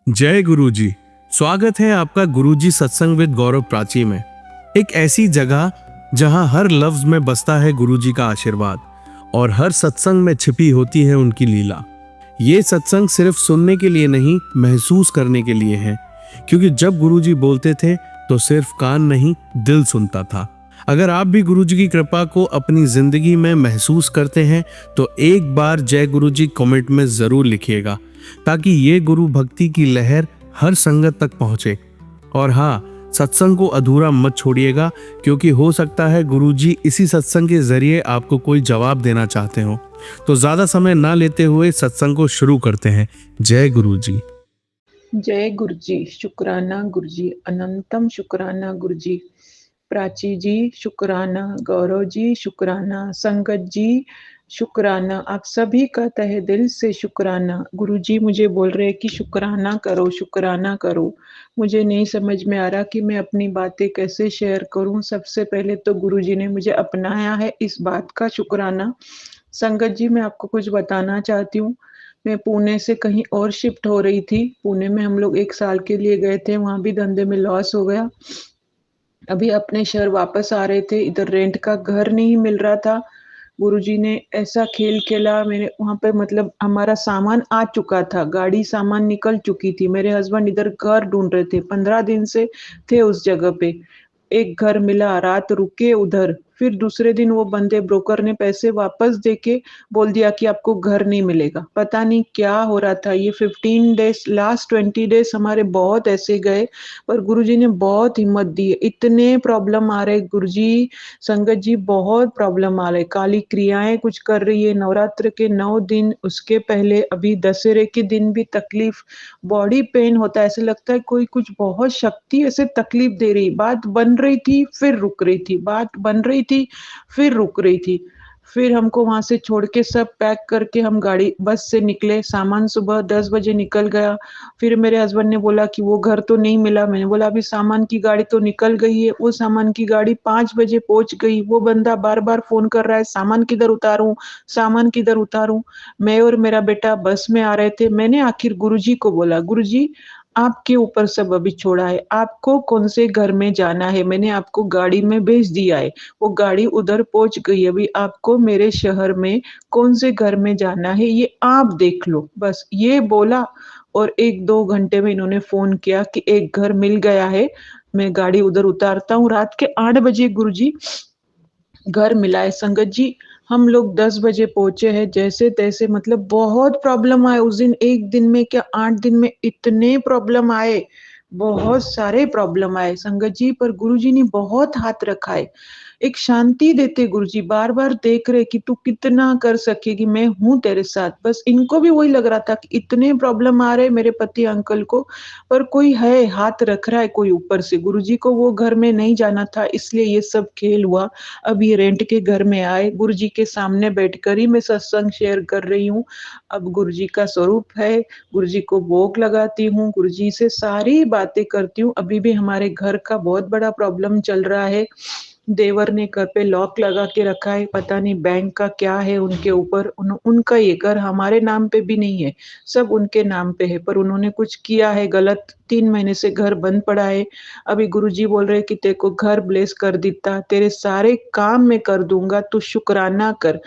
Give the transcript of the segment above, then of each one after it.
जय गुरुजी। स्वागत है आपका गुरुजी सत्संग विद गौरव प्राची में। एक ऐसी जगह जहां हर लफ्ज में बसता है गुरुजी का आशीर्वाद और हर सत्संग में छिपी होती है उनकी लीला। ये सत्संग सिर्फ सुनने के लिए नहीं, महसूस करने के लिए है, क्योंकि जब गुरुजी बोलते थे तो सिर्फ कान नहीं, दिल सुनता था। अगर आप भी गुरुजी की कृपा को अपनी जिंदगी में महसूस करते हैं तो एक बार जय गुरुजी कमेंट में जरूर लिखिएगा, ताकि ये गुरु भक्ति की लहर हर संगत तक पहुंचे। और हाँ, सत्संग को अधूरा मत छोड़िएगा, क्योंकि हो सकता है गुरुजी इसी सत्संग के जरिए आपको कोई जवाब देना चाहते हो। तो ज्यादा समय ना लेते हुए सत्संग को शुरू करते हैं। जय गुरुजी। जय गुरुजी। शुक्राना गुरुजी, अनंतम शुक्राना गुरुजी। प्राची जी शुक्राना, गौरव जी शुक्राना, संगत जी शुक्राना, आप सभी का तहे दिल से शुक्राना। गुरुजी मुझे बोल रहे हैं कि शुक्राना करो, शुक्राना करो। मुझे नहीं समझ में आ रहा कि मैं अपनी बातें कैसे शेयर करूं। सबसे पहले तो गुरुजी ने मुझे अपनाया है, इस बात का शुक्राना। संगत जी, मैं आपको कुछ बताना चाहती हूँ। मैं पुणे से कहीं और शिफ्ट हो रही थी। पुणे में हम लोग 1 साल के लिए गए थे, वहाँ भी धंधे में लॉस हो गया। अभी अपने शहर वापस आ रहे थे, इधर रेंट का घर नहीं मिल रहा था। गुरुजी ने ऐसा खेल खेला, मेरे वहाँ पे मतलब हमारा सामान आ चुका था, गाड़ी सामान निकल चुकी थी। मेरे हस्बैंड इधर घर ढूँढ रहे थे, 15 दिन से थे उस जगह पे। एक घर मिला, रात रुके उधर, फिर दूसरे दिन वो बंदे ब्रोकर ने पैसे वापस देके बोल दिया कि आपको घर नहीं मिलेगा। पता नहीं क्या हो रहा था। ये 15 डेज़, लास्ट 20 डेज़ हमारे बहुत ऐसे गए, पर गुरुजी ने बहुत हिम्मत दी है। इतने प्रॉब्लम आ रहे गुरुजी, संगत जी बहुत प्रॉब्लम आ रहे। काली क्रियाएँ कुछ कर रही है, नवरात्र के 9 दिन, उसके पहले अभी दशहरे के दिन भी तकलीफ, बॉडी पेन होता है, ऐसे लगता है कोई कुछ बहुत शक्ति ऐसे तकलीफ दे रही। बात बन रही थी, फिर रुक रही थी, बात बन रही थी, फिर रुक रही थी। फिर हमको वहाँ से छोड़ के सब पैक करके हम गाड़ी बस से निकले, सामान सुबह 10 बजे निकल गया। फिर मेरे हस्बैंड ने बोला कि वो घर तो नहीं मिला। मैंने बोला अभी सामान की गाड़ी तो निकल गई है। वो सामान की गाड़ी 5 बजे पहुँच गई। वो बंदा बार-बार फ़ोन कर रहा है, सामान किधर उतारूँ, सामान किधर उतारूँ? मैं और मेरा बेटा बस में आ रहे थे। मैंने आखिर गुरुजी को बोला, गुरुजी आपके ऊपर सब अभी छोड़ा है, आपको कौन से घर में जाना है? मैंने आपको गाड़ी में भेज दिया है, वो गाड़ी उधर पहुँच गई। अभी आपको मेरे शहर में कौन से घर में जाना है, ये आप देख लो। बस ये बोला और 1-2 घंटे में इन्होंने फ़ोन किया कि एक घर मिल गया है, मैं गाड़ी उधर उतारता हूँ। रात के 8 बजे गुरुजी घर मिला है। संगत जी, हम लोग 10 बजे पहुँचे हैं, जैसे-तैसे मतलब बहुत प्रॉब्लम आए उस दिन। 1 दिन में क्या 8 दिन में इतने प्रॉब्लम आए, बहुत सारे प्रॉब्लम आए संगत जी, पर गुरुजी ने बहुत हाथ रखा है। एक शांति देते गुरुजी, बार-बार देख रहे कि तू कितना कर सकेगी, मैं हूँ तेरे साथ। बस इनको भी वही लग रहा था कि इतने प्रॉब्लम आ रहे मेरे पति अंकल को, पर कोई है, हाथ रख रहा है कोई ऊपर से। गुरुजी को वो घर में नहीं जाना था, इसलिए ये सब खेल हुआ। अब ये रेंट के घर में आए, गुरुजी के सामने बैठकर ही मैं सत्संग शेयर कर रही हूँ। अब गुरुजी का स्वरूप है, गुरुजी को भोग लगाती हूँ, गुरुजी से सारी बातें करती हूँ। अभी भी हमारे घर का बहुत बड़ा प्रॉब्लम चल रहा है। देवर ने घर पे लॉक लगा के रखा है, पता नहीं बैंक का क्या है उनके ऊपर। उनका ये घर हमारे नाम पे भी नहीं है, सब उनके नाम पे है, पर उन्होंने कुछ किया है गलत। 3 महीने से घर बंद पड़ा है। अभी गुरुजी बोल रहे हैं कि तेरे को घर ब्लेस कर देता, तेरे सारे काम मैं कर दूँगा, तू शुकराना कर।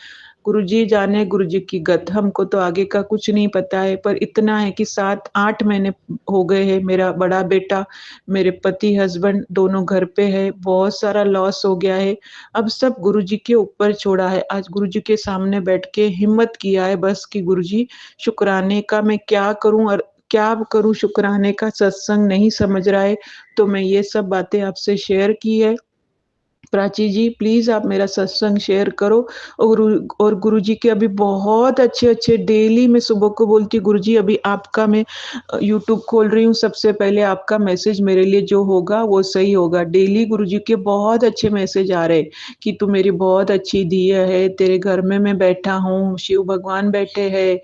गुरुजी जाने गुरुजी की गत, हमको तो आगे का कुछ नहीं पता है, पर इतना है कि 7-8 महीने हो गए हैं। मेरा बड़ा बेटा, मेरे पति हस्बैंड दोनों घर पे है, बहुत सारा लॉस हो गया है। अब सब गुरुजी के ऊपर छोड़ा है। आज गुरुजी के सामने बैठ के हिम्मत किया है बस कि गुरुजी शुक्राने का मैं क्या करूँ और क्या करूँ, शुक्राने का सत्संग नहीं समझ रहा है, तो मैं ये सब बातें आपसे शेयर की है। प्राची जी, प्लीज़ आप मेरा सत्संग शेयर करो। और गुरुजी के अभी बहुत अच्छे-अच्छे, डेली मैं सुबह को बोलती हूँ गुरुजी अभी आपका मैं यूट्यूब खोल रही हूँ, सबसे पहले आपका मैसेज मेरे लिए जो होगा वो सही होगा। डेली गुरुजी के बहुत अच्छे मैसेज आ रहे हैं कि तू मेरी बहुत अच्छी धिया है, तेरे घर में मैं बैठा हूँ, शिव भगवान बैठे हैं,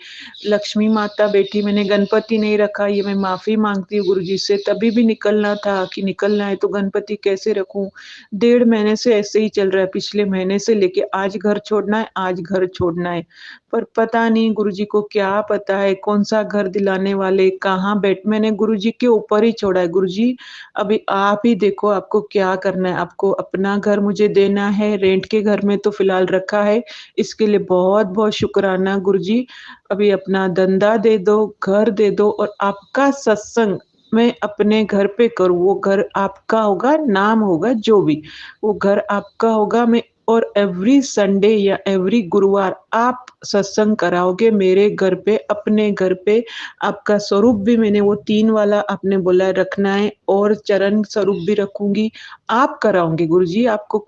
लक्ष्मी माता बैठी, मैंने गणपति नहीं रखा, ये मैं माफ़ी माँगती हूँ गुरुजी से। तभी भी निकलना था कि निकलना है तो गणपति कैसे रखूँ? 1.5 महीने से ऐसे ही चल रहा है, पिछले महीने से लेके आज घर छोड़ना है, आज घर छोड़ना है। पर पता नहीं गुरुजी को क्या पता है, कौन-सा घर दिलाने वाले, कहाँ बैठ मैंने गुरुजी के ऊपर ही छोड़ा है। गुरुजी, अभी आप ही देखो आपको क्या करना है, आपको अपना घर मुझे देना है, रेंट के घर में तो फिलहाल रखा है, इसके लिए बहुत-बहुत शुक्राना गुरुजी। अभी अपना धंधा दे दो, घर दे दो और आपका सत्संग मैं अपने घर पे करूँ, वो घर आपका होगा, नाम होगा जो भी, वो घर आपका होगा मैं और एवरी संडे या एवरी गुरुवार आप सत्संग कराओगे मेरे घर पे, अपने घर पे। आपका स्वरूप भी मैंने वो 3 वाला आपने बोला है रखना है और चरण स्वरूप भी रखूँगी। आप कराओगे गुरुजी, आपको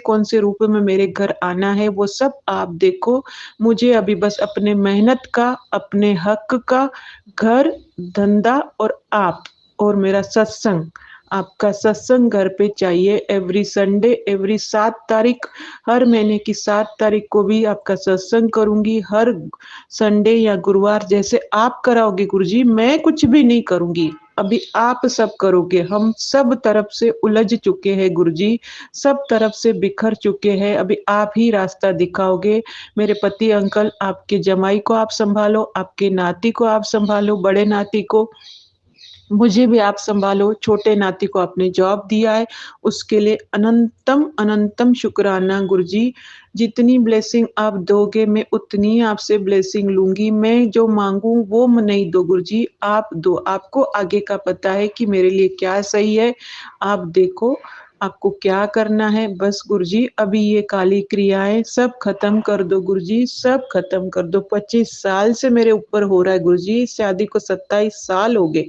कौन से रूप में मेरे घर आना है वो सब आप देखो। मुझे अभी बस अपने मेहनत का, अपने हक का घर, धंधा और आप और मेरा सत्संग, आपका सत्संग घर पे चाहिए एवरी संडे, एवरी 7 तारीख, हर महीने की 7 तारीख को भी आपका सत्संग करूँगी, हर संडे या गुरुवार जैसे आप कराओगे गुरुजी, मैं कुछ भी नहीं करूँगी। अभी आप सब करोगे, हम सब तरफ से उलझ चुके हैं गुरुजी, सब तरफ से बिखर चुके हैं, अभी आप ही रास्ता दिखाओगे। मेरे पति अंकल, आपके जमाई को आप सँभालो, आपके नाती को आप सँभालो, बड़े नाती को, मुझे भी आप सँभालो, छोटे नाती को आपने जॉब दिया है, उसके लिए अनंतम, अनंतम शुक्राना गुरुजी। जितनी ब्लेसिंग आप दोगे, मैं उतनी आपसे ब्लेसिंग लूँगी। मैं जो माँगूँ वो म नहीं दो गुरुजी, आप दो। आपको आगे का पता है कि मेरे लिए क्या सही है, आप देखो, आपको क्या करना है। बस गुरुजी, अभी ये काली क्रियाएँ सब ख़त्म कर दो गुरुजी, सब ख़त्म कर दो। 25 साल से मेरे ऊपर हो रहा है गुरुजी, शादी को 27 साल हो गए।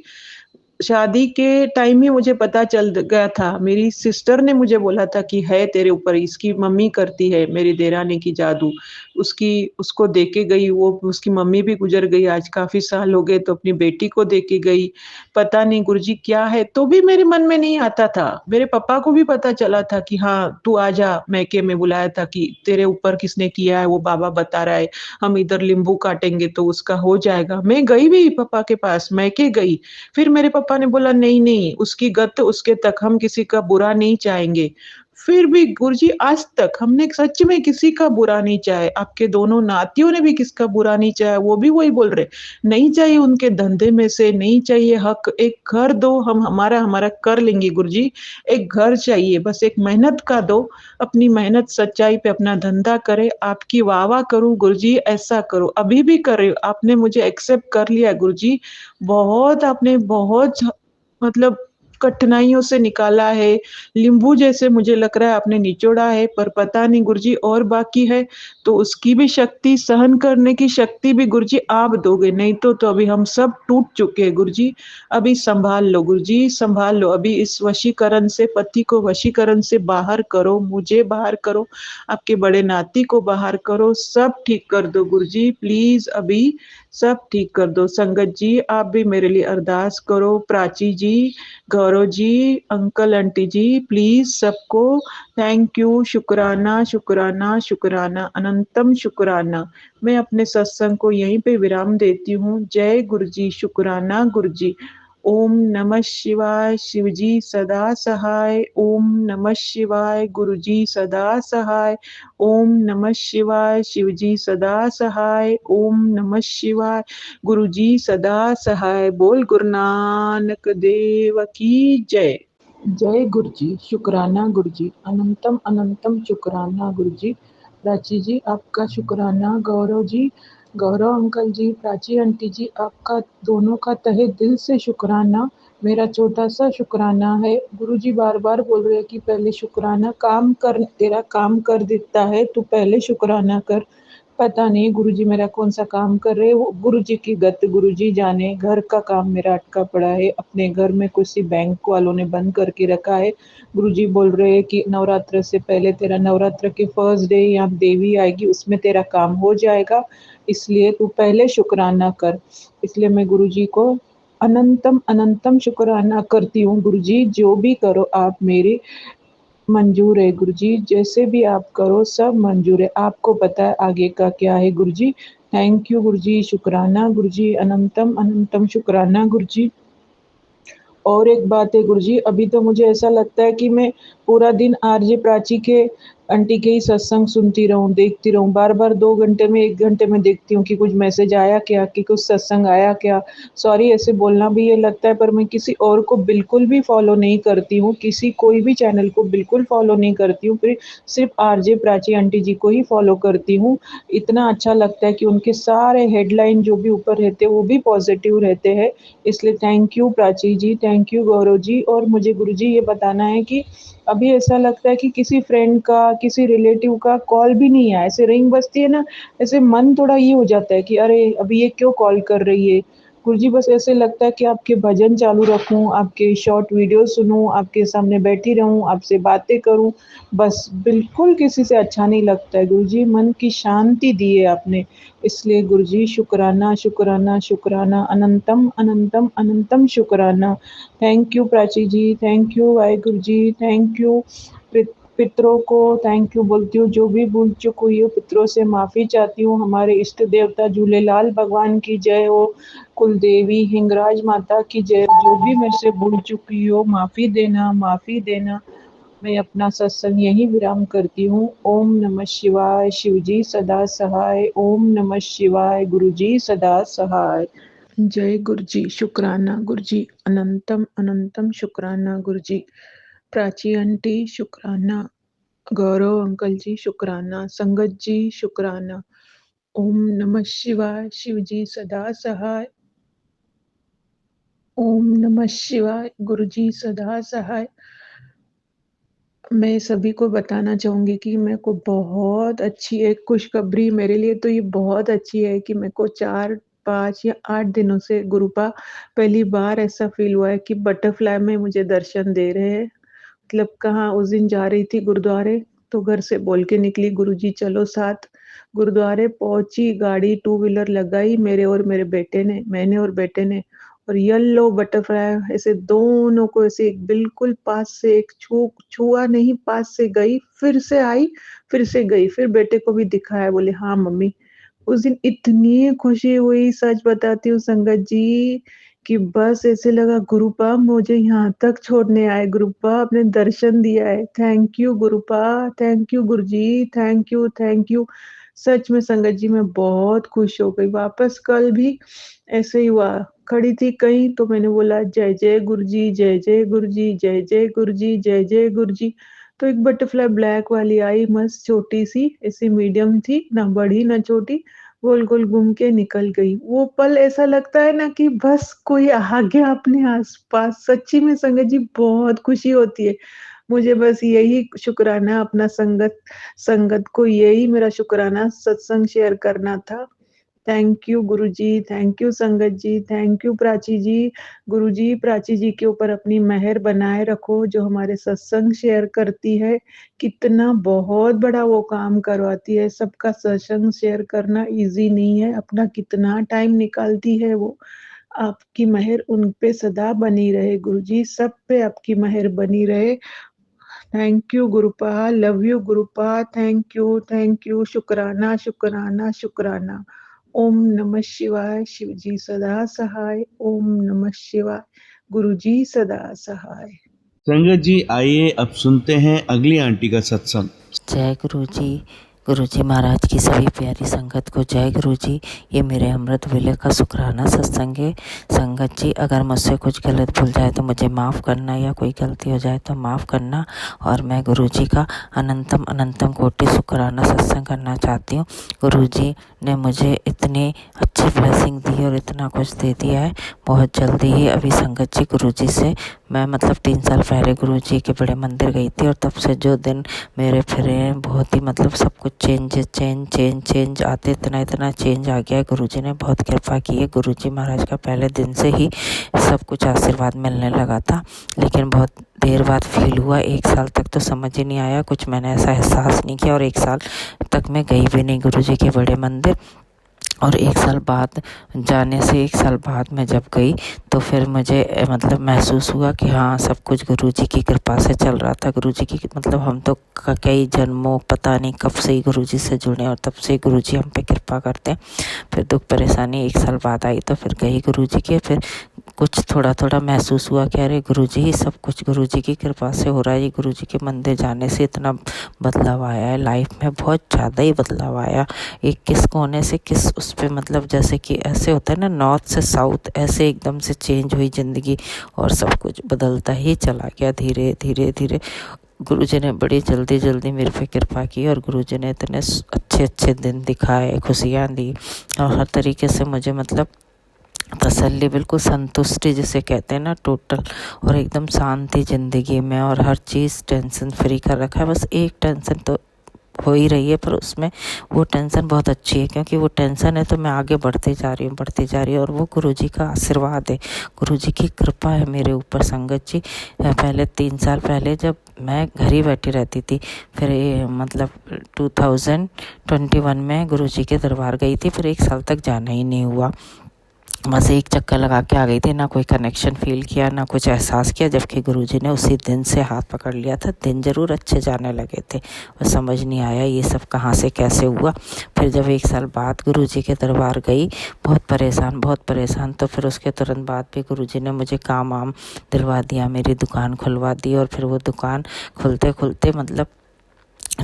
शादी के टाइम ही मुझे पता चल गया था। मेरी सिस्टर ने मुझे बोला था कि है तेरे ऊपर, इसकी मम्मी करती है, मेरी देरानी की जादू। उसकी उसको दे के गई, वो उसकी मम्मी भी गुज़र गई, आज काफ़ी साल हो गए, तो अपनी बेटी को दे के गई। पता नहीं गुरुजी क्या है, तो भी मेरे मन में नहीं आता था। मेरे पापा को भी पता चला था कि हाँ, तू आ जा, मायके में बुलाया था कि तेरे ऊपर किसने किया है, वो बाबा बता रहा है, हम इधर नींबू काटेंगे तो उसका हो जाएगा। मैं गई भी पापा के पास, मायके गई। फिर मेरे पापा ने बोला नहीं, नहीं, उसकी गत उसके तक, हम किसी का बुरा नहीं चाहेंगे। फिर भी गुरुजी आज तक हमने सच में किसी का बुरा नहीं चाहे, आपके दोनों नातियों ने भी किसका बुरा नहीं चाहा, वो भी वही बोल रहे, नहीं चाहिए उनके धंधे में से, नहीं चाहिए हक, एक घर दो, हम हमारा हमारा कर लेंगे गुरुजी, एक घर चाहिए, बस एक मेहनत का दो, अपनी मेहनत सच्चाई पे अपना धंधा करे, आपकी वाह-वाह करूँ गुरुजी, ऐसा करो, अभी भी कर रही हूँ, आपने मुझे एक्सेप्ट कर लिया गुरुजी, बहुत आपने बहुत मतलब कठिनाइयों से निकाला है, नींबू जैसे मुझे लग रहा है आपने निचोड़ा है, पर पता नहीं गुरुजी और बाकी है, तो उसकी भी शक्ति, सहन करने की शक्ति भी गुरुजी आप दोगे, नहीं तो अभी हम सब टूट चुके हैं गुरुजी। अभी सँभाल लो गुरुजी, सँभाल लो, अभी इस वशीकरण से, पति को वशीकरण से बाहर करो, मुझे बाहर करो, आपके बड़े नाती को बाहर करो, सब ठीक कर दो गुरुजी, प्लीज़ अभी सब ठीक कर दो। संगत जी, आप भी मेरे लिए अरदास करो, प्राची जी, Gaurav ji, uncle aunty ji, please सबको थैंक यू, शुक्राना, शुक्राना, शुक्राना, अनंतम शुक्राना। मैं अपने सत्संग को यहीं पे विराम देती हूँ। जय गुरु जी, शुक्राना गुरु जी। ओम नमः शिवाय, शिव जी सदा सहाय। ओम नमः शिवाय, गुरु जी सदा सहाय। ओम नमः शिवाय, शिव जी सदा सहाय। ओम नमः शिवाय, गुरु जी सदा सहाय। बोल गुरु नानक देव की जय। जय गुरु जी, शुक्राना गुरु जी, अनंतम अनंतम शुक्राना गुरु जी। प्राची जी आपका शुक्राना, गौरव जी, गौरव अंकल जी, प्राची आंटी जी, आपका दोनों का तहे दिल से शुक्राना। मेरा छोटा सा शुक्राना है। गुरु जी बार बार बोल रहे हैं कि पहले शुक्राना काम कर, तेरा काम कर देता है, तू पहले शुक्राना कर। पता नहीं गुरुजी मेरा कौन-सा काम कर रहे हैं, वो गुरुजी की गत गुरुजी जाने। घर का काम मेरा अटका पड़ा है, अपने घर में किसी बैंक वालों ने बंद करके रखा है। गुरुजी बोल रहे हैं कि नवरात्र से पहले तेरा नवरात्र के फर्स्ट डे यहाँ देवी आएगी, उसमें तेरा काम हो जाएगा, इसलिए तू पहले शुक्राना कर। इसलिए मैं गुरुजी को अनंतम अनंतम शुक्राना करती हूँ। गुरुजी जो भी करो आप मेरी मंजूर है गुरुजी, जैसे भी आप करो सब मंजूर है, आपको पता है आगे का क्या है गुरुजी। थैंक यू गुरुजी, शुक्राना गुरुजी, अनंतम अनंतम शुक्राना गुरुजी। और एक बात है गुरुजी, अभी तो मुझे ऐसा लगता है कि मैं पूरा दिन आरजे प्राची के आंटी के ही सत्संग सुनती रहूँ, देखती रहूँ। बार-बार 2 घंटे में 1 घंटे में देखती हूँ कि कुछ मैसेज आया क्या, कि कुछ सत्संग आया क्या? सॉरी ऐसे बोलना भी ये लगता है, पर मैं किसी और को बिल्कुल भी फ़ॉलो नहीं करती हूँ, किसी कोई भी चैनल को बिल्कुल फ़ॉलो नहीं करती हूँ, फिर सिर्फ़ आरजे प्राची आंटी जी को ही फ़ॉलो करती हूँ। इतना अच्छा लगता है कि उनके सारे हेडलाइन जो भी ऊपर रहते हैं, वो भी पॉज़िटिव रहते हैं। इसलिए thank you Prachi ji, thank you Gaurav ji. और मुझे गुरुजी ये बताना है कि अभी ऐसा लगता है कि किसी फ्रेंड का, किसी रिलेटिव का कॉल भी नहीं आया, ऐसे रिंग बजती है ना, ऐसे मन थोड़ा ये हो जाता है कि अरे! अभी ये क्यों कॉल कर रही है? गुरुजी बस ऐसे लगता है कि आपके भजन चालू रखूँ, आपके शॉर्ट वीडियो सुनूँ, आपके सामने बैठी रहूँ, आपसे बातें करूँ, बस बिल्कुल किसी से अच्छा नहीं लगता है। गुरुजी मन की शांति दी है आपने, इसलिए गुरुजी शुक्राना, शुक्राना, शुक्राना, अनंतम, अनंतम, अनंतम शुक्राना। Thank you Prachi ji, thank you Waheguru ji, thank you. पितरों को थैंक यू बोलती हूँ, जो भी भूल चूक हुई हो पितरों से माफ़ी चाहती हूँ। हमारे इष्ट देवता झूलेलाल भगवान की जय हो, कुल देवी हिंगराज माता की जय। जो भी मेरे से भूल चुकी हो माफ़ी देना, माफ़ी देना। मैं अपना सत्संग यहीं विराम करती हूँ। ओम नमः शिवाय, शिव जी सदा सहाय। ओम नमः शिवाय, गुरु जी सदा सहाय। जय गुरुजी, शुक्राना गुरुजी, अनंतम अनंतम शुक्राना गुरुजी। प्राची आंटी शुक्राना, गौरव अंकल जी शुक्राना, संगत जी शुक्राना। ओम नमः शिवाय, शिव जी सदा सहाय। ओम नमः शिवाय, गुरुजी सदा सहाय। मैं सभी को बताना चाहूँगी कि मेरे को बहुत अच्छी एक खुशखबरी, मेरे लिए तो ये बहुत अच्छी है कि मेरे को 4, 5 या 8 दिनों से गुरुपा पहली बार ऐसा फ़ील हुआ है कि बटरफ्लाई में मुझे दर्शन दे रहे हैं। मतलब कहाँ उस दिन जा रही थी गुरुद्वारे, तो घर से बोल के निकली गुरुजी चलो साथ। गुरुद्वारे पहुँची, गाड़ी टू व्हीलर लगाई मेरे और मेरे बेटे ने, मैंने और बेटे ने, और येलो बटरफ्लाई ऐसे दोनों को ऐसे बिल्कुल पास से एक छुआ नहीं, पास से गई, फिर से आई, फिर से गई, फिर बेटे को भी दिखाया, बोले हाँ मम्मी। उस दिन इतनी खुशी हुई, सच बताती हूँ संगत जी, कि बस ऐसे लगा गुरुपा मुझे यहाँ तक छोड़ने आए, गुरुपा आपने दर्शन दिया है। थैंक यू गुरुपा, थैंक यू गुरुजी, थैंक यू, थैंक यू। सच में संगत जी मैं बहुत खुश हो गई। वापस कल भी ऐसे ही हुआ, खड़ी थी कहीं तो मैंने बोला जय जय गुरुजी, जय जय गुरुजी, जय जय गुरुजी, जय जय गुरुजी। तो एक बटरफ्लाई ब्लैक वाली आई मस्त छोटी-सी, ऐसी मीडियम थी, ना बड़ी ना छोटी, गोल-गोल घूम के निकल गई। वो पल ऐसा लगता है ना कि बस कोई आ गया अपने आस-पास, सच्ची में संगत जी बहुत खुशी होती है। मुझे बस यही शुक्राना अपना संगत संगत को यही मेरा शुक्राना सत्संग शेयर करना था। थैंक यू गुरुजी, थैंक यू संगत जी, थैंक यू प्राची जी। गुरुजी, प्राची जी के ऊपर अपनी मेहर बनाए रखो, जो हमारे सत्संग शेयर करती है। कितना बहुत बड़ा वो काम करवाती है, सबका सत्संग शेयर करना ईज़ी नहीं है, अपना कितना टाइम निकालती है वो। आपकी मेहर उन पे सदा बनी रहे गुरुजी, सब पे आपकी मेहर बनी रहे। थैंक यू गुरुपा, लव यू गुरुपा, थैंक यू, शुक्राना, शुक्राना, शुक्राना। ओम नमः शिवाय, शिव जी सदा सहाय। ओम नमः शिवाय, गुरु जी सदा सहाय। संगत जी आइए अब सुनते हैं अगली आंटी का सत्संग। जय गुरु जी महाराज की सभी प्यारी संगत को जय गुरु जी। ये मेरे अमृत वेले का शुक्राना सत्संग है। संगत जी अगर मुझसे कुछ गलत भूल जाए तो मुझे माफ़ करना, या कोई गलती हो जाए तो माफ़ करना। और मैं गुरु जी का अनंतम अनंतम कोटि शुक्राना सत्संग करना चाहती हूँ। गुरु जी ने मुझे इतनी अच्छी ब्लेसिंग दी और इतना कुछ दे दिया है। बहुत जल्दी ही अभी संगत जी गुरु जी से मैं 3 साल पहले गुरु जी के बड़े मंदिर गई थी, और तब से जो दिन मेरे फिरे हैं बहुत ही सब कुछ चेंज आते इतना चेंज आ गया है। गुरुजी ने बहुत कृपा की है। गुरुजी महाराज का पहले दिन से ही सब कुछ आशीर्वाद मिलने लगा था, लेकिन बहुत देर बाद फील हुआ। 1 साल तक तो समझ ही नहीं आया कुछ, मैंने ऐसा एहसास नहीं किया, और 1 साल तक मैं गई भी नहीं गुरुजी के बड़े मंदिर। और 1 साल बाद जाने से 1 साल बाद मैं जब गई तो फिर मुझे मतलब महसूस हुआ कि हाँ, सब कुछ गुरुजी की कृपा से चल रहा था। गुरुजी की मतलब हम तो कई जन्मों पता नहीं कब से ही गुरुजी से जुड़े और तब से गुरुजी हम पे कृपा करते हैं। फिर दुख परेशानी 1 साल बाद आई तो फिर गई गुरुजी के, फिर कुछ थोड़ा थोड़ा महसूस हुआ कि अरे गुरुजी ही सब कुछ गुरुजी की कृपा से हो रहा है। ये गुरुजी के मंदिर जाने से इतना बदलाव आया है लाइफ में, बहुत ज़्यादा ही बदलाव आया। एक किस कोने से किस उस पे मतलब जैसे कि ऐसे होता है ना, नॉर्थ से साउथ, ऐसे एकदम से चेंज हुई ज़िंदगी और सब कुछ बदलता ही चला गया धीरे धीरे धीरे। गुरुजी ने बड़ी जल्दी जल्दी मेरे पे कृपा की और गुरुजी ने इतने अच्छे अच्छे दिन दिखाए, खुशियाँ दी और हर तरीके से मुझे मतलब तसल्ली, बिल्कुल संतुष्टि जिसे कहते हैं ना, टोटल, और एकदम शांति ज़िंदगी में और हर चीज़ टेंशन फ्री कर रखा है। बस एक टेंशन तो हो ही रही है, पर उसमें वो टेंशन बहुत अच्छी है, क्योंकि वो टेंशन है तो मैं आगे बढ़ती जा रही हूँ और वो गुरुजी का आशीर्वाद है, गुरुजी की कृपा है मेरे ऊपर। संगत जी, पहले 3 साल पहले जब मैं घर ही बैठी रहती थी, फिर मतलब 2021 में गुरुजी के दरबार गई थी, फिर 1 साल तक जाना ही नहीं हुआ। बस एक चक्कर लगा के आ गई थी, ना कोई कनेक्शन फील किया, ना कुछ एहसास किया, जबकि गुरुजी ने उसी दिन से हाथ पकड़ लिया था। दिन ज़रूर अच्छे जाने लगे थे और समझ नहीं आया ये सब कहाँ से कैसे हुआ। फिर जब 1 साल बाद गुरुजी के दरबार गई, बहुत परेशान, तो फिर उसके तुरंत बाद भी गुरुजी ने मुझे काम वाम दिलवा दिया, मेरी दुकान खुलवा दी और फिर वो दुकान खुलते खुलते मतलब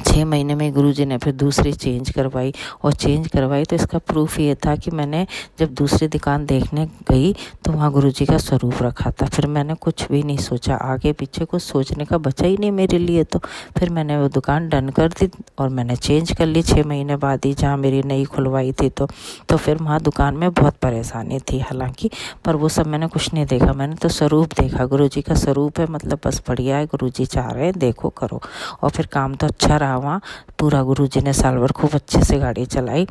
6 महीने में गुरुजी ने फिर दूसरी चेंज करवाई तो इसका प्रूफ ये था कि मैंने जब दूसरी दुकान देखने गई तो वहाँ गुरुजी का स्वरूप रखा था। फिर मैंने कुछ भी नहीं सोचा, आगे पीछे कुछ सोचने का बचा ही नहीं मेरे लिए, तो फिर मैंने वो दुकान डन कर दी और मैंने चेंज कर ली 6 महीने बाद ही, जहाँ मेरी नई खुलवाई थी। तो फिर वहाँ दुकान में बहुत परेशानी थी हालांकि, पर वो सब मैंने कुछ नहीं देखा, मैंने तो स्वरूप देखा, गुरुजी का स्वरूप है, मतलब बस बढ़िया है, गुरुजी चाह रहे हैं देखो करो। और फिर काम तो अच्छा रहा वहाँ पूरा। गुरुजी ने साल भर खूब अच्छे से गाड़ी चलाई,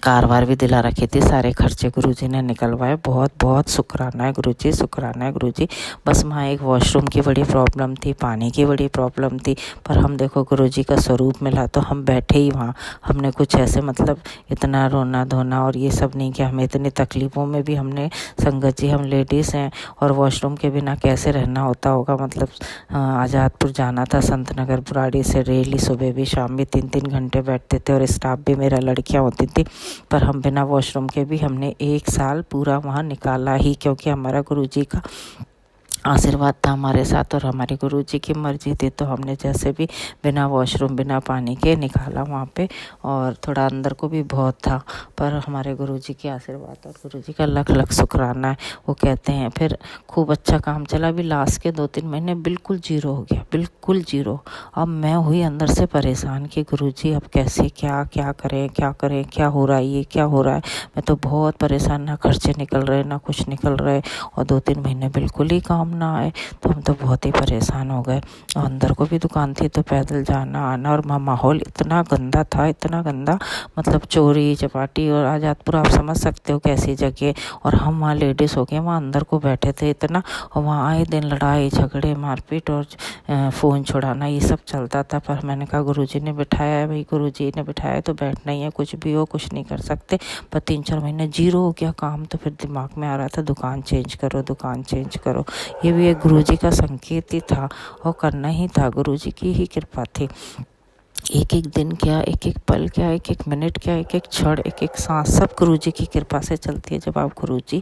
कार वार भी दिला रखी थी, सारे खर्चे गुरुजी ने निकलवाए। बहुत बहुत शुक्राना है गुरुजी, शुक्राना है गुरुजी। बस वहाँ एक वॉशरूम की बड़ी प्रॉब्लम थी, पानी की बड़ी प्रॉब्लम थी, पर हम देखो गुरुजी का स्वरूप मिला तो हम बैठे ही वहाँ। हमने कुछ ऐसे मतलब इतना रोना धोना और ये सब नहीं किया, हमें इतनी तकलीफ़ों में भी हमने, संगत जी हम लेडीज़ हैं और वॉशरूम के बिना कैसे रहना होता होगा। मतलब आज़ादपुर जाना था संत नगर बुराड़ी से, डेली सुबह भी शाम भी 3-3 घंटे बैठते थे और स्टाफ भी मेरा लड़कियाँ होती थी, पर हम बिना वॉशरूम के भी हमने 1 साल पूरा वहाँ निकाला ही, क्योंकि हमारा गुरुजी का आशीर्वाद था हमारे साथ और हमारे गुरुजी की मर्जी थी। तो हमने जैसे भी बिना वॉशरूम बिना पानी के निकाला वहाँ पे, और थोड़ा अंदर को भी बहुत था, पर हमारे गुरुजी के आशीर्वाद और गुरुजी का लख लख शुक्राना है। वो कहते हैं फिर खूब अच्छा काम चला भी, लास्ट के 2-3 महीने बिल्कुल जीरो हो गया, बिल्कुल जीरो। अब मैं हुई अंदर से परेशान कि गुरुजी अब कैसे क्या करें, क्या हो रहा है, ये क्या हो रहा है। मैं तो बहुत परेशान, ना खर्चे निकल रहे ना कुछ निकल रहे, और 2-3 महीने बिल्कुल ही काम ना आए, तो हम तो बहुत ही परेशान हो गए। और अंदर को भी दुकान थी तो पैदल जाना आना, और माहौल इतना गंदा था, इतना गंदा, मतलब चोरी चपाटी, और आज़ादपुर आप समझ सकते हो कैसी जगह। और हम वहाँ लेडीज़ हो गए, वहाँ अंदर को बैठे थे इतना, और वहाँ आए दिन लड़ाई झगड़े मारपीट और फ़ोन छुड़ाना ये सब चलता था। पर मैंने कहा गुरुजी ने बिठाया है भाई, गुरुजी ने बिठाया है तो बैठना ही है, कुछ भी हो कुछ नहीं कर सकते। पर 3-4 महीने जीरो हो गया काम, तो फिर दिमाग में आ रहा था दुकान चेंज करो। ये भी एक गुरुजी का संकेत ही था और करना ही था, गुरुजी की ही कृपा थी। एक एक दिन क्या, एक एक पल क्या, एक एक मिनट क्या, एक एक क्षण, एक एक सांस, सब गुरुजी की कृपा से चलती है। जब आप गुरुजी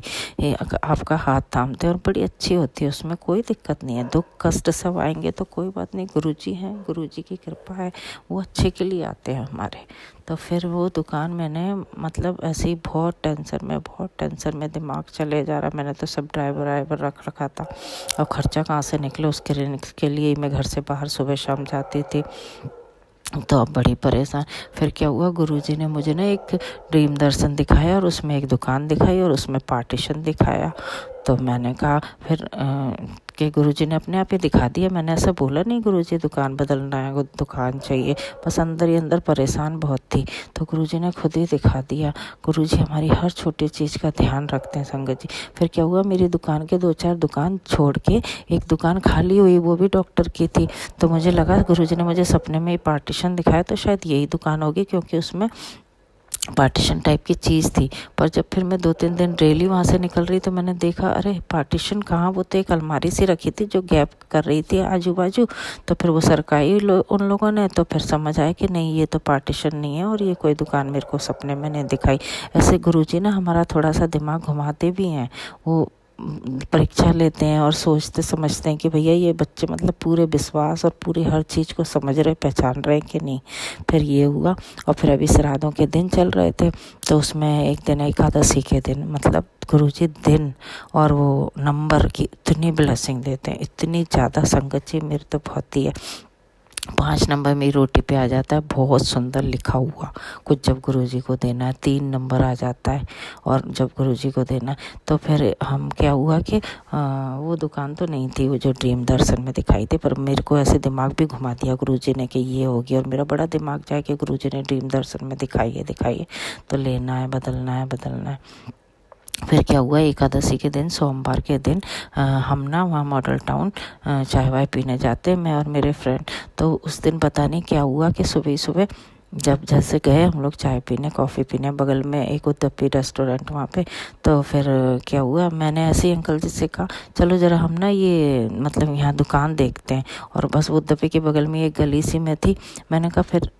आपका हाथ थामते हैं और बड़ी अच्छी होती है, उसमें कोई दिक्कत नहीं है। दुख कष्ट सब आएंगे तो कोई बात नहीं, गुरुजी हैं, गुरुजी की कृपा है, वो अच्छे के लिए आते हैं हमारे। तो फिर वो दुकान मैंने मतलब ऐसे ही बहुत टेंशन में दिमाग चले जा रहा। मैंने तो सब ड्राइवर रख रखा था, और ख़र्चा कहाँ से निकले उसके लिए मैं घर से बाहर सुबह शाम जाती थी, तो अब बड़ी परेशान। फिर क्या हुआ, गुरुजी ने मुझे ना एक ड्रीम दर्शन दिखाया और उसमें एक दुकान दिखाई और उसमें पार्टीशन दिखाया। तो मैंने कहा फिर कि गुरुजी ने अपने आप ही दिखा दिया, मैंने ऐसा बोला नहीं गुरुजी दुकान बदलना है, वो दुकान चाहिए, बस अंदर ही अंदर परेशान बहुत थी, तो गुरुजी ने खुद ही दिखा दिया। गुरुजी हमारी हर छोटी चीज़ का ध्यान रखते हैं संगत जी। फिर क्या हुआ, मेरी दुकान के 2-4 दुकान छोड़ के एक दुकान खाली हुई, वो भी डॉक्टर की थी। तो मुझे लगा गुरुजी ने मुझे सपने में पार्टीशन दिखाया तो शायद यही दुकान होगी, क्योंकि उसमें पार्टीशन टाइप की चीज़ थी। पर जब फिर मैं 2-3 दिन डेली वहाँ से निकल रही तो मैंने देखा अरे पार्टीशन कहाँ, वो तो एक अलमारी सी रखी थी जो गैप कर रही थी आजू बाजू। तो फिर वो सरकाई उन लोगों ने, तो फिर समझ आया कि नहीं ये तो पार्टीशन नहीं है और ये कोई दुकान मेरे को सपने में नहीं दिखाई। ऐसे गुरुजी ना हमारा थोड़ा सा दिमाग घुमाते भी हैं। वो परीक्षा लेते हैं और सोचते समझते हैं कि भैया ये बच्चे मतलब पूरे विश्वास और पूरी हर चीज़ को समझ रहे, पहचान रहे हैं कि नहीं। फिर ये हुआ और फिर अभी श्राद्धों के दिन चल रहे थे तो उसमें एक दिन एकादशी के दिन मतलब गुरुजी दिन और वो नंबर की इतनी ब्लेसिंग देते हैं, इतनी ज़्यादा संगत जी मेरी तो बहुत ही है। 5 नंबर मेरी रोटी पे आ जाता है बहुत सुंदर लिखा हुआ कुछ, जब गुरुजी को देना है 3 नंबर आ जाता है और जब गुरुजी को देना है तो फिर हम क्या हुआ कि वो दुकान तो नहीं थी वो जो ड्रीम दर्शन में दिखाई थी, पर मेरे को ऐसे दिमाग भी घुमा दिया गुरुजी ने कि ये होगी और मेरा बड़ा दिमाग जाए कि गुरुजी ने ड्रीम दर्शन में दिखाइए तो लेना है, बदलना है। फिर क्या हुआ एकादशी के दिन सोमवार के दिन हम ना वहाँ मॉडल टाउन चाय वाय पीने जाते मैं और मेरे फ्रेंड। तो उस दिन पता नहीं क्या हुआ कि सुबह सुबह जब जैसे गए हम लोग चाय पीने कॉफ़ी पीने, बगल में एक उद्दपी रेस्टोरेंट वहाँ पे। तो फिर क्या हुआ मैंने ऐसे ही अंकल जी से कहा चलो ज़रा हम ना ये मतलब यहाँ दुकान देखते हैं, और बस उद्दपी के बगल में एक गली सी में थी। मैंने कहा फिर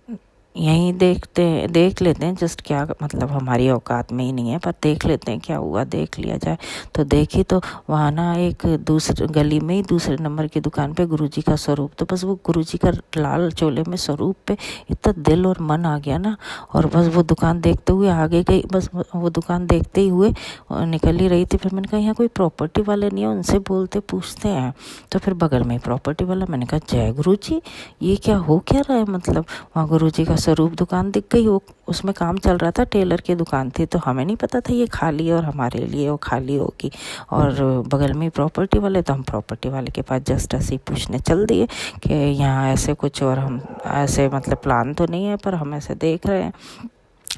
यहीं देख लेते हैं जस्ट क्या मतलब हमारी औकात में ही नहीं है पर देख लेते हैं क्या हुआ, देख लिया जाए। तो देखी तो वहाँ ना एक दूसरे गली में ही दूसरे नंबर की दुकान पे गुरुजी का स्वरूप, तो बस वो गुरुजी का लाल चोले में स्वरूप पे इतना दिल और मन आ गया ना, और बस वो दुकान देखते हुए आगे गई, बस वो दुकान देखते ही हुए निकल ही रही थी। फिर मैंने कहा यहाँ कोई प्रॉपर्टी वाले नहीं है, उनसे बोलते पूछते हैं। तो फिर बगल में प्रॉपर्टी वाला, मैंने कहा जय गुरुजी ये क्या हो क्या रहा है, मतलब वहाँ गुरुजी का स्वरूप दुकान दिख गई, वो उसमें काम चल रहा था, टेलर की दुकान थी। तो हमें नहीं पता था ये खाली है और हमारे लिए वो खाली होगी, और बगल में प्रॉपर्टी वाले, तो हम प्रॉपर्टी वाले के पास जस्ट ऐसे ही पूछने चल दिए कि यहाँ ऐसे कुछ, और हम ऐसे मतलब प्लान तो नहीं है पर हम ऐसे देख रहे हैं।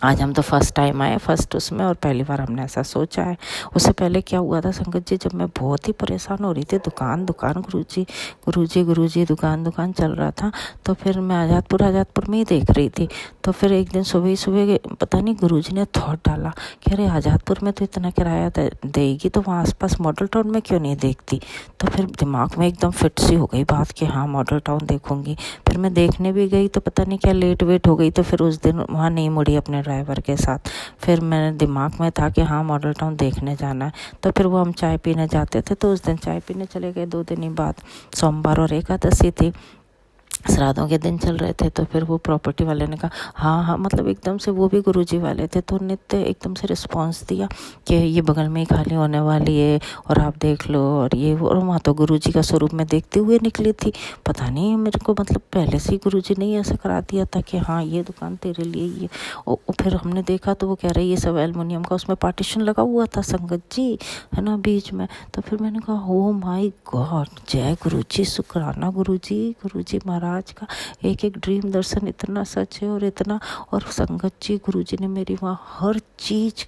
आज हम तो फर्स्ट टाइम आए, फर्स्ट उसमें, और पहली बार हमने ऐसा सोचा है। उससे पहले क्या हुआ था संगत जी, जब मैं बहुत ही परेशान हो रही थी, दुकान गुरुजी दुकान चल रहा था। तो फिर मैं आज़ादपुर में ही देख रही थी। तो फिर एक दिन सुबह सुबह पता नहीं गुरुजी ने थॉट डाला कि अरे आज़ादपुर में तो इतना किराया देगी तो वहाँ आसपास मॉडल टाउन में क्यों नहीं देखती। तो फिर दिमाग में एकदम फिट सी हो गई बात कि हाँ मॉडल टाउन देखूंगी। फिर मैं देखने भी गई तो पता नहीं क्या लेट वेट हो गई, तो फिर उस दिन वहाँ नहीं मुड़ी अपने ड्राइवर के साथ। फिर मैंने दिमाग में था कि हाँ मॉडल टाउन देखने जाना है। तो फिर वो हम चाय पीने जाते थे, तो उस दिन चाय पीने चले गए। 2 दिन ही बाद सोमवार और एकादशी थी, श्राद्धों के दिन चल रहे थे। तो फिर वो प्रॉपर्टी वाले ने कहा हाँ मतलब एकदम से, वो भी गुरुजी वाले थे, तो नित्य एकदम से रिस्पांस दिया कि ये बगल में ही खाली होने वाली है और आप देख लो, और ये वो। और वहाँ तो गुरुजी का स्वरूप में देखते हुए निकली थी। पता नहीं मेरे को मतलब पहले से ही गुरुजी ने ऐसा करा दिया था कि हाँ ये दुकान तेरे लिए ये। और फिर हमने देखा तो वो कह रही ये सब एल्युमिनियम का, उसमें पार्टीशन लगा हुआ था संगत जी, है ना, बीच में। तो फिर मैंने कहा ओ माय गॉड, जय गुरुजी, शुक्राना गुरुजी महाराज का। एक एक ड्रीम दर्शन इतना सच है और इतना, और संगत जी गुरुजी ने मेरी वहाँ हर चीज़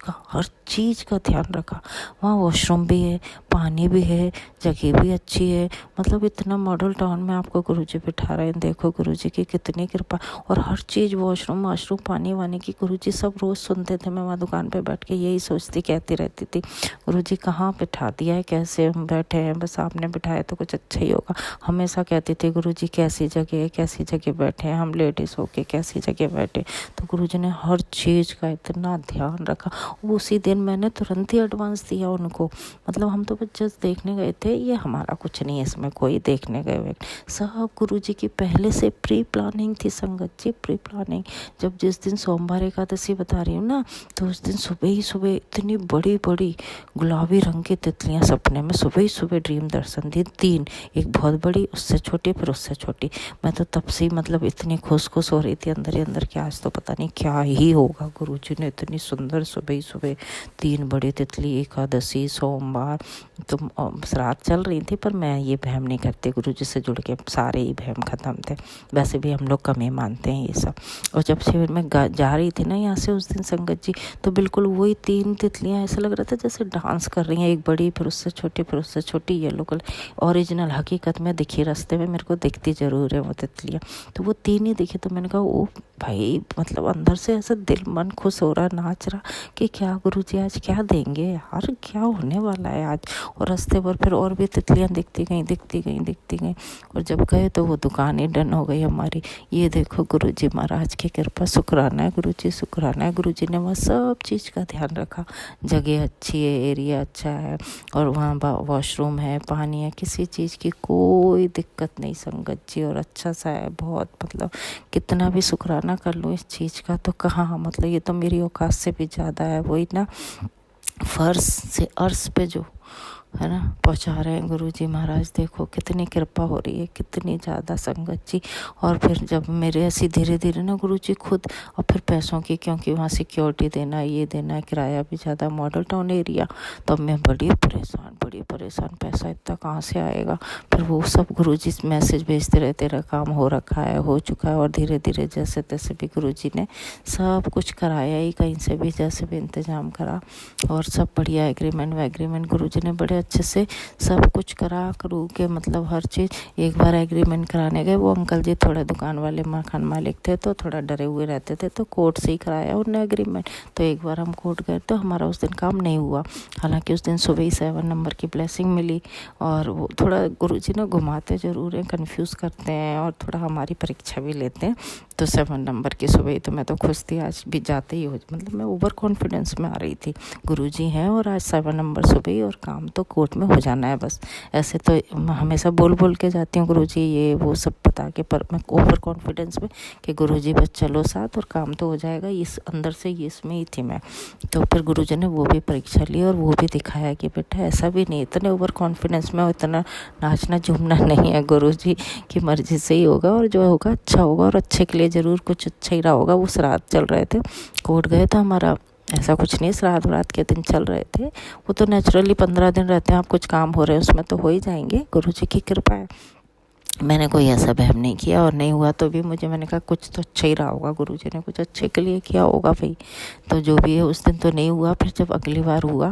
का ध्यान रखा। वहाँ वॉशरूम भी है, पानी भी है, जगह भी अच्छी है, मतलब इतना मॉडल टाउन में आपको गुरुजी बिठा रहे हैं। देखो गुरुजी की कितनी कृपा, और हर चीज़ वॉशरूम पानी वानी की गुरुजी सब रोज़ सुनते थे। मैं वहाँ दुकान पे बैठ के यही सोचती कहती रहती थी गुरुजी कहाँ बिठा दिया है, कैसे हम बैठे हैं, बस आपने बिठाया तो कुछ अच्छा ही होगा। हमेशा कहती थी गुरुजी कैसी जगह बैठे हैं हम, लेडीज़ होके कैसी जगह बैठे। तो गुरुजी ने हर चीज़ का इतना ध्यान रखा। उसी दिन मैंने तुरंत ही एडवांस दिया उनको, मतलब हम तो बस जस्ट देखने गए थे, ये हमारा कुछ नहीं है इसमें कोई देखने गए हुए सब। गुरुजी की पहले से प्री प्लानिंग थी संगत जी, प्री प्लानिंग। जब जिस दिन सोमवार एकादशी बता रही हूँ ना, तो उस दिन सुबह ही सुबह इतनी बड़ी बड़ी गुलाबी रंग की तितलियाँ सपने में सुबह ही सुबह ड्रीम दर्शन दी, 3, एक बहुत बड़ी, उससे छोटी, फिर उससे छोटी। मैं तो तब से मतलब इतनी खुश हो रही थी अंदर ही अंदर कि आज तो पता नहीं क्या ही होगा। गुरुजी ने इतनी सुंदर सुबह ही सुबह 3 बड़ी तितली, एकादशी, सोमवार, तो श्राद्ध चल रही थी, पर मैं ये वहम नहीं करती, गुरुजी से जुड़ के सारे ही वहम ख़त्म थे। वैसे भी हम लोग कम ही मानते हैं ये सब। और जब शिविर में जा रही थी ना यहाँ से उस दिन संगत जी, तो बिल्कुल वही 3 तितलियाँ ऐसा लग रहा था जैसे डांस कर रही हैं, एक बड़ी, फिर उससे छोटी, फिर उससे छोटी, येलो कलर। ओरिजिनल हकीकत में दिखी रास्ते में, मेरे को दिखती ज़रूर है वो तितलियाँ। तो वो 3 ही दिखे तो मैंने कहा ओ भाई, मतलब अंदर से ऐसा दिल मन खुश हो रहा, नाच रहा कि क्या गुरुजी आज क्या देंगे यार, क्या होने वाला है आज। और रास्ते पर फिर और भी तितलियाँ दिखती गई। और जब गए तो वो दुकान ही डन हो गई हमारी। ये देखो गुरुजी महाराज की कृपा, शुक्राना है गुरुजी, शुक्राना है गुरुजी ने वहाँ सब चीज़ का ध्यान रखा। जगह अच्छी है, एरिया अच्छा है, और वहाँ वॉशरूम है, पानी है, किसी चीज़ की कोई दिक्कत नहीं संगत जी। और अच्छा सा है बहुत, मतलब कितना भी शुक्राना कर लूँ इस चीज़ का तो कहाँ, मतलब ये तो मेरी औकात से भी ज़्यादा है। वही ना, फर्श से अर्श पे जो है ना पहुंचा रहे हैं गुरुजी महाराज। देखो कितनी कृपा हो रही है, कितनी ज़्यादा संगत जी। और फिर जब मेरे ऐसी धीरे धीरे ना गुरुजी खुद, और फिर पैसों की, क्योंकि वहाँ सिक्योरिटी देना, ये देना, किराया भी ज़्यादा, मॉडल टाउन एरिया, तब मैं बड़ी परेशान, पैसा इतना कहाँ से आएगा। फिर वो सब गुरुजी मैसेज भेजते रहते, तेरा काम हो रखा है, हो चुका है। और धीरे धीरे जैसे तैसे भी गुरुजी ने सब कुछ कराया ही, कहीं से भी जैसे भी इंतज़ाम करा, और सब बढ़िया एग्रीमेंट गुरुजी ने बड़े अच्छे से सब कुछ करा करू के, मतलब हर चीज़। एक बार एग्रीमेंट कराने गए, वो अंकल जी थोड़े दुकान वाले मकान मालिक थे तो थोड़ा डरे हुए रहते थे, तो कोर्ट से ही कराया उन्होंने एग्रीमेंट। तो एक बार हम कोर्ट गए तो हमारा उस दिन काम नहीं हुआ, हालांकि उस दिन सुबह ही 7 नंबर की ब्लेसिंग मिली। और वो थोड़ा गुरुजी ना घुमाते ज़रूर हैं, कन्फ्यूज़ करते हैं, और थोड़ा हमारी परीक्षा भी लेते हैं। तो 7 नंबर की सुबह ही तो मैं तो खुश थी, आज भी जाते ही हो, मतलब मैं ओवर कॉन्फिडेंस में आ रही थी, गुरुजी हैं और आज 7 नंबर सुबह ही, और काम तो कोर्ट में हो जाना है बस। ऐसे तो हमेशा बोल के जाती हूँ गुरुजी ये वो सब बता के, पर मैं ओवर कॉन्फिडेंस में कि गुरुजी बस चलो साथ और काम तो हो जाएगा, इस अंदर से ये इसमें ही थी मैं। तो फिर गुरुजी ने वो भी परीक्षा ली और वो भी दिखाया कि बेटा ऐसा भी नहीं, इतने ओवर कॉन्फिडेंस में, इतना नाचना झूमना नहीं है, गुरुजी की मर्जी से ही होगा, और जो होगा अच्छा होगा, और अच्छे के लिए ज़रूर कुछ अच्छा ही रहा होगा। वो श्राद्ध चल रहे थे, कोर्ट गए तो हमारा ऐसा कुछ नहीं, श्राद्ध रात के दिन चल रहे थे। वो तो नेचुरली 15 दिन रहते हैं, आप कुछ काम हो रहे हैं उसमें तो हो ही जाएंगे, गुरुजी की कृपा है। मैंने कोई ऐसा वहम नहीं किया, और नहीं हुआ तो भी मैंने कहा कुछ तो अच्छा ही रहा होगा, गुरुजी ने कुछ अच्छे के लिए किया होगा भाई। तो जो भी है उस दिन तो नहीं हुआ। फिर जब अगली बार हुआ,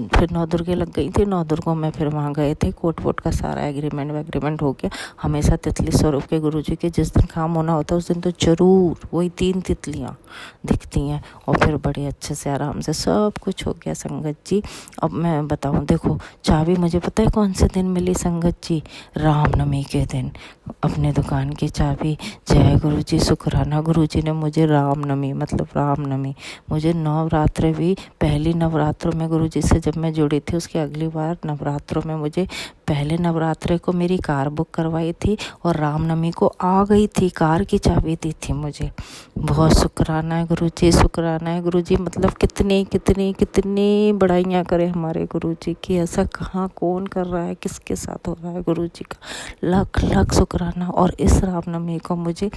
फिर 9 दुर्गे लग गई थी, 9 दुर्गों में फिर वहाँ गए थे, कोर्ट का सारा एग्रीमेंट हो गया। हमेशा तितली स्वरूप के गुरुजी के जिस दिन काम होना होता है उस दिन तो ज़रूर वही 3 तितलियाँ दिखती हैं, और फिर बड़े अच्छे से आराम से सब कुछ हो गया संगत जी। अब मैं बताऊँ, देखो चाबी मुझे पता है कौन से दिन मिली संगत जी, रामनवमी के दिन अपने दुकान की चाबी। जय गुरुजी, शुक्राना गुरुजी ने मुझे रामनवमी मुझे नवरात्र भी, पहली नवरात्रों में गुरुजी से जब मैं जुड़ी थी, उसके अगली बार नवरात्रों में मुझे पहले नवरात्रे को मेरी कार बुक करवाई थी, और रामनवमी को आ गई थी, कार की चाबी दी थी मुझे। बहुत शुक्राना है गुरुजी, शुक्राना है गुरुजी। मतलब कितनी बड़ाइयाँ करें हमारे गुरुजी की, ऐसा कहाँ कौन कर रहा है, किसके साथ हो रहा है, गुरुजी का लाख शुक्राना। और इस रामनवमी को मुझे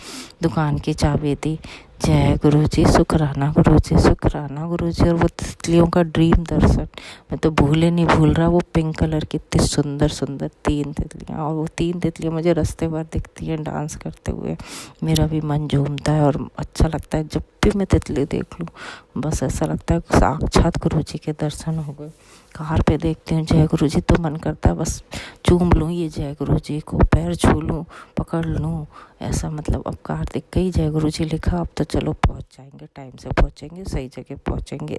दुकान की चाबी दी। जय गुरुजी, शुक्राना गुरुजी, शुक्राना गुरुजी। और वो तितलियों का ड्रीम दर्शन मैं तो नहीं भूल रहा, वो पिंक कलर की इतनी सुंदर 3 तितलियाँ, और वो 3 तितलियाँ मुझे रास्ते भर दिखती हैं डांस करते हुए। मेरा भी मन झूमता है और अच्छा लगता है, जब भी मैं तितली देख लूँ बस ऐसा लगता है साक्षात गुरुजी के दर्शन हो गए। कार पे देखती हूँ जय गुरुजी तो मन करता है बस चूम लूँ ये जय गुरुजी को, पैर छू लूँ, पकड़ लूँ, ऐसा। मतलब अब कार दिख गई, जय गुरुजी लिखा, अब तो चलो पहुँच जाएंगे, टाइम से पहुँचेंगे, सही जगह पहुँचेंगे।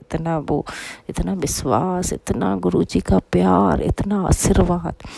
इतना विश्वास, इतना गुरुजी का प्यार, इतना आशीर्वाद।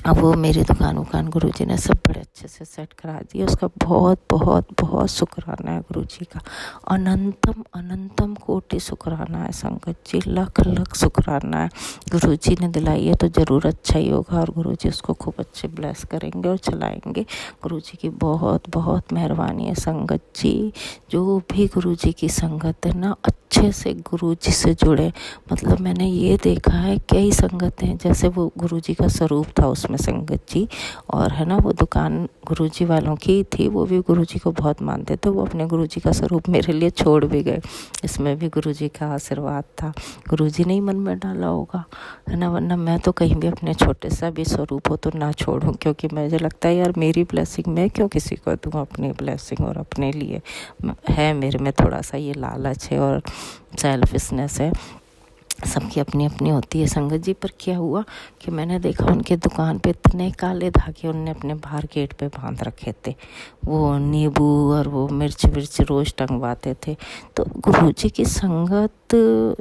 अब वो मेरी दुकान गुरुजी ने सब बड़े अच्छे से सेट करा दिया। उसका बहुत शुक्राना है गुरुजी का, अनंतम कोटि शुक्राना है संगत जी, लाख शुक्राना है। गुरुजी ने दिलाई है तो ज़रूर अच्छा ही होगा, और गुरुजी उसको खूब अच्छे ब्लेस करेंगे और चलाएंगे। गुरुजी की बहुत मेहरबानी है संगत जी। जो भी गुरुजी की संगत है ना, अच्छे से गुरुजी से जुड़े। मतलब मैंने ये देखा है कई संगतें, जैसे वो गुरुजी का स्वरूप था उसमें संगत जी, और है ना वो दुकान गुरुजी वालों की थी, वो भी गुरुजी को बहुत मानते थे, वो अपने गुरुजी का स्वरूप मेरे लिए छोड़ भी गए। इसमें भी गुरुजी का आशीर्वाद था, गुरुजी ने ही मन में डाला होगा, है ना। वरना मैं तो कहीं भी अपने छोटे सा भी स्वरूप हो तो ना छोड़ूं, क्योंकि मुझे लगता है यार मेरी ब्लेसिंग मैं क्यों किसी को दूं अपनी ब्लेसिंग। और अपने लिए है मेरे में थोड़ा सा ये लालच है और सेल्फिशनेस है, सबकी अपनी अपनी होती है संगत जी। पर क्या हुआ कि मैंने देखा उनके दुकान पे इतने काले धागे उनने अपने बाहर गेट पे बांध रखे थे, वो नींबू और वो मिर्च विर्च रोज़ टंगवाते थे। तो गुरुजी की संगत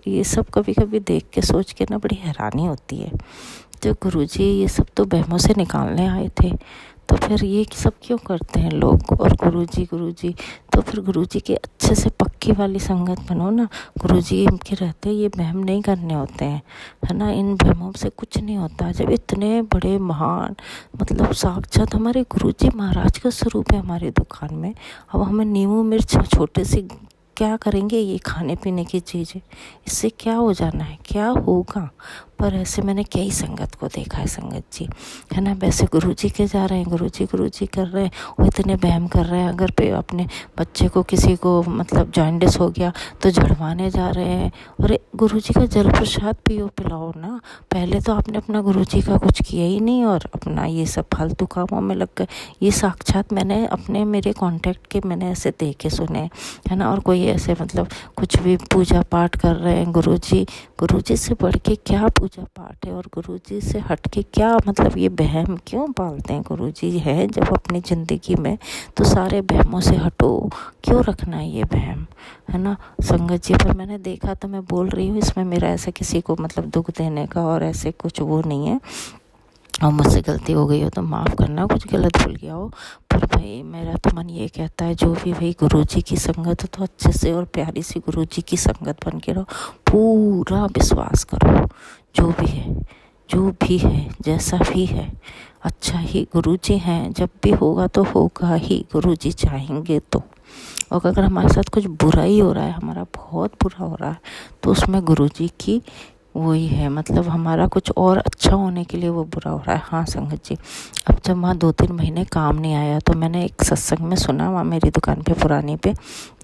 ये सब कभी कभी देख के सोच के ना बड़ी हैरानी होती है। तो गुरुजी ये सब तो बहमों से निकालने आए थे, तो फिर ये सब क्यों करते हैं लोग। और गुरुजी तो फिर गुरुजी के अच्छे से पक्की वाली संगत बनो ना। गुरुजी के रहते ये वहम नहीं करने होते हैं, है ना। इन वहमों से कुछ नहीं होता। जब इतने बड़े महान मतलब साक्षात हमारे गुरुजी महाराज का स्वरूप है हमारी दुकान में, अब हमें नींबू मिर्च छोटे से क्या करेंगे, ये खाने पीने की चीज़ है, इससे क्या हो जाना है, क्या होगा। पर ऐसे मैंने कई संगत को देखा है संगत जी, है ना। वैसे गुरुजी के जा रहे हैं, गुरुजी कर रहे हैं, वो इतने वहम कर रहे हैं। अगर पे अपने बच्चे को किसी को मतलब जॉन्डिस हो गया तो झड़वाने जा रहे हैं। अरे गुरुजी का जल प्रसाद पिलाओ ना। पहले तो आपने अपना गुरुजी का कुछ किया ही नहीं और अपना ये सब फालतू कामों में लग गए। ये साक्षात मैंने अपने मेरे कांटेक्ट के मैंने ऐसे देखे सुने, है ना। और कोई ऐसे मतलब कुछ भी पूजा पाठ कर रहे हैं, गुरुजी से बढ़ के क्या पूजा पाठ है, और गुरुजी से हट के क्या मतलब ये वहम क्यों पालते हैं। गुरुजी है जब अपनी ज़िंदगी में तो सारे वहमों से हटो, क्यों रखना है ये वहम, है ना संगत जी। पर मैंने देखा तो मैं बोल रही हूँ, इसमें मेरा ऐसे किसी को मतलब दुख देने का और ऐसे कुछ वो नहीं है। और मुझसे गलती हो गई हो तो माफ़ करना, कुछ गलत भूल गया हो। पर भाई मेरा तो मन ये कहता है जो भी भाई गुरुजी की संगत हो तो अच्छे से और प्यारी सी गुरुजी की संगत बन के रहो। पूरा विश्वास करो जो भी है जैसा भी है अच्छा ही गुरुजी हैं। जब भी होगा तो होगा ही, गुरुजी चाहेंगे तो। और अगर हमारे साथ कुछ बुरा ही हो रहा है, हमारा बहुत बुरा हो रहा है, तो उसमें गुरुजी की वही है मतलब हमारा कुछ और अच्छा होने के लिए वो बुरा हो रहा है। हाँ संगत जी, अब जब वहाँ 2-3 महीने काम नहीं आया तो मैंने एक सत्संग में सुना वहाँ मेरी दुकान पे पुरानी पे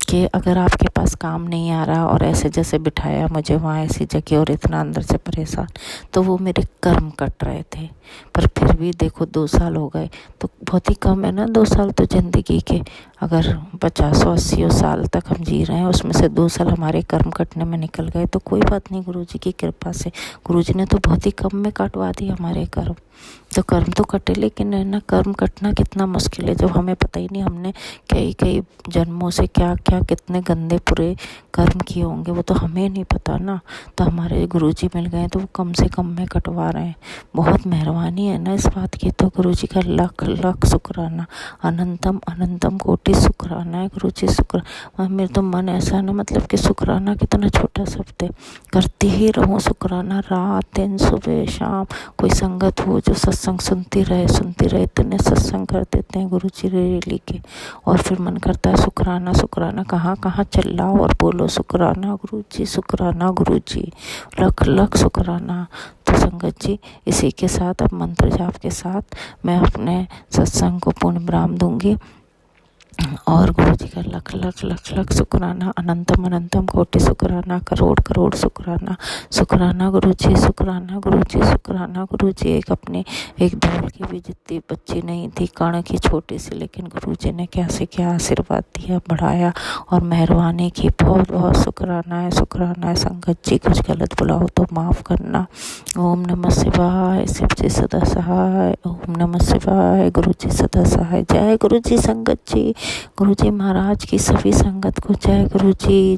कि अगर आपके पास काम नहीं आ रहा और ऐसे जैसे बिठाया मुझे वहाँ ऐसी जगह और इतना अंदर से परेशान, तो वो मेरे कर्म कट रहे थे। पर फिर भी देखो 2 साल हो गए तो बहुत ही कम है ना। 2 साल तो ज़िंदगी के अगर 50-80 साल तक हम जी रहे हैं, उसमें से 2 साल हमारे कर्म कटने में निकल गए तो कोई बात नहीं, गुरुजी की कृपा से। गुरुजी ने तो बहुत ही कम में कटवा दिए हमारे कर्म। तो कर्म तो कटे, लेकिन है ना कर्म कटना कितना मुश्किल है जब हमें पता ही नहीं हमने कई जन्मों से क्या क्या कितने गंदे पूरे कर्म किए होंगे, वो तो हमें नहीं पता ना। तो हमारे गुरुजी मिल गए तो वो कम से कम में कटवा रहे हैं। बहुत मेहरबानी है ना इस बात की, तो गुरुजी का लाख लाख शुक्राना, अनंतम अनंतम कोटि शुक्राना है गुरुजी। शुक्र मेरे तो मन ऐसा ना मतलब कि शुक्राना कितना छोटा शब्द है, करती ही रहूँ शुक्राना रात दिन सुबह शाम। कोई संगत हो जो सत्संग सुनती रहे, इतने सत्संग कर देते हैं गुरुजी रेली के, और फिर मन करता है शुक्राना शुक्राना, कहाँ कहाँ चिल्लाओ और बोलो शुक्राना गुरुजी, लख लख शुक्राना। तो संगत जी इसी के साथ अब मंत्र जाप के साथ मैं अपने सत्संग को पूर्ण विराम दूंगी। और गुरुजी का लख लख लख लख शुक्राना, अनंतम अनंतम कोटि शुक्राना, करोड़ करोड़ शुक्राना गुरुजी, शुक्राना गुरुजी। एक धूल की भी जितनी बच्ची नहीं थी, कण की छोटी सी, लेकिन गुरुजी ने कैसे क्या आशीर्वाद दिया, बढ़ाया और मेहरबानी की। बहुत बहुत शुक्राना है संगत जी। कुछ गलत बुलाओ तो माफ़ करना। ओम नमः शिवाय, शिव जी सदा सहाय। ओम नमः शिवाय, गुरुजी सदा सहाय। जय गुरुजी संगत जी, गुरुजी महाराज की सभी संगत को जय गुरुजी।